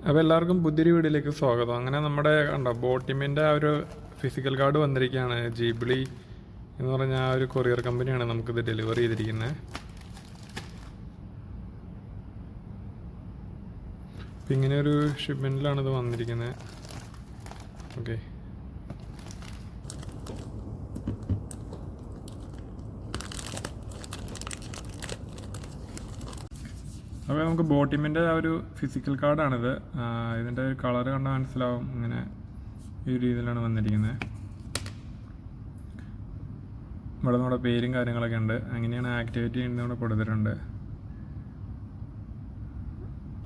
അപ്പോൾ എല്ലാവർക്കും പുതിയൊരു വീഡിയോയിലേക്ക് സ്വാഗതം. അങ്ങനെ നമ്മുടെ കണ്ടോ ബോട്ടിമിൻ്റെ ആ ഒരു ഫിസിക്കൽ കാർഡ് വന്നിരിക്കുകയാണ്. ജീബ്ലി എന്ന് പറഞ്ഞ ആ ഒരു കൊറിയർ കമ്പനിയാണ് നമുക്കിത് ഡെലിവറി ചെയ്തിരിക്കുന്നത്. അപ്പം ഇങ്ങനെ ഒരു ഷിപ്മെൻറ്റിലാണ് ഇത് വന്നിരിക്കുന്നത്. ഓക്കെ, അപ്പോൾ നമുക്ക് ബോട്ടിമിൻ്റെ ആ ഒരു ഫിസിക്കൽ കാർഡാണിത്. ഇതിൻ്റെ ഒരു കളർ കണ്ടാൽ മനസ്സിലാവും. ഇങ്ങനെ ഈ രീതിയിലാണ് വന്നിരിക്കുന്നത്. ഇവിടെ നമ്മുടെ പേരും കാര്യങ്ങളൊക്കെ ഉണ്ട്. അങ്ങനെയാണ് ആക്ടിവേറ്റ് ചെയ്യുന്നത് ഇവിടെ കൊടുത്തിട്ടുണ്ട്.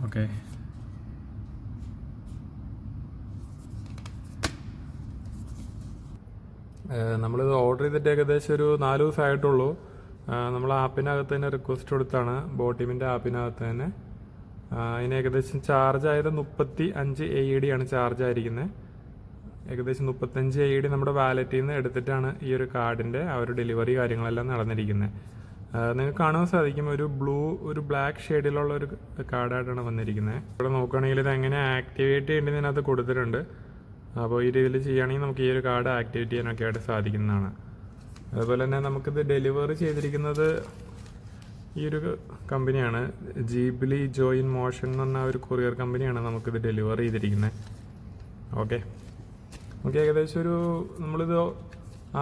ഓക്കെ, നമ്മളിത് ഓർഡർ ചെയ്തിട്ട് ഏകദേശം ഒരു 4 ദിവസമായിട്ടുള്ളൂ. നമ്മൾ ആപ്പിനകത്ത് തന്നെ റിക്വസ്റ്റ് കൊടുത്താണ്, ബോട്ടിമിൻ്റെ ആപ്പിനകത്ത് തന്നെ. അതിന് ഏകദേശം ചാർജ് ആയത് 35 AED ആണ് ചാർജ് ആയിരിക്കുന്നത്. ഏകദേശം 35 AED നമ്മുടെ വാലറ്റിൽ നിന്ന് എടുത്തിട്ടാണ് ഈ ഒരു കാർഡിൻ്റെ ആ ഒരു ഡെലിവറി കാര്യങ്ങളെല്ലാം നടന്നിരിക്കുന്നത്. നിങ്ങൾക്ക് കാണാൻ സാധിക്കും, ഒരു ബ്ലാക്ക് ഷെയ്ഡിലുള്ള ഒരു കാർഡായിട്ടാണ് വന്നിരിക്കുന്നത്. ഇവിടെ നോക്കുകയാണെങ്കിൽ ഇത് എങ്ങനെ ആക്ടിവേറ്റ് ചെയ്യേണ്ടതിനകത്ത് കൊടുത്തിട്ടുണ്ട്. അപ്പോൾ ഈ രീതിയിൽ ചെയ്യുകയാണെങ്കിൽ നമുക്ക് ഈ ഒരു കാർഡ് ആക്ടിവേറ്റ് ചെയ്യാനൊക്കെ ആയിട്ട് സാധിക്കുന്നതാണ്. അതുപോലെ തന്നെ നമുക്കിത് ഡെലിവറി ചെയ്തിരിക്കുന്നത് ഈ ഒരു കമ്പനിയാണ്, ജീബ്ലി ജോയിൻ മോഷൻ എന്ന് പറഞ്ഞ ഒരു കൊറിയർ കമ്പനിയാണ് നമുക്കിത് ഡെലിവറി ചെയ്തിരിക്കുന്നത്. ഓക്കെ, നമുക്ക് ഏകദേശം നമ്മളിത്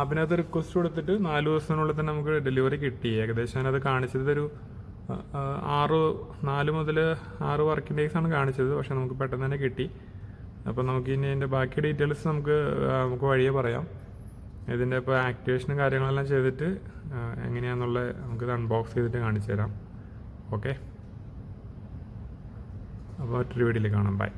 ആപ്പിനകത്ത് റിക്വസ്റ്റ് കൊടുത്തിട്ട് 4 ദിവസത്തിനുള്ളിൽ തന്നെ നമുക്ക് ഡെലിവറി കിട്ടി. ഏകദേശം അതിനകത്ത് കാണിച്ചത് 4 മുതൽ 6 വർക്കിംഗ് ഡേയ്സ് ആണ് കാണിച്ചത്. പക്ഷെ നമുക്ക് പെട്ടെന്ന് തന്നെ കിട്ടി. അപ്പോൾ നമുക്ക് ഇനി അതിൻ്റെ ബാക്കി ഡീറ്റെയിൽസ് നമുക്ക് വഴിയെ പറയാം. ഇതിൻ്റെ ഇപ്പോൾ ആക്ടിവേഷനും കാര്യങ്ങളെല്ലാം ചെയ്തിട്ട് എങ്ങനെയാണെന്നുള്ളത് നമുക്കിത് അൺബോക്സ് ചെയ്തിട്ട് കാണിച്ചു തരാം. ഓക്കെ, അപ്പോൾ മറ്റൊരു വീഡിയോയിൽ കാണാം. ബൈ.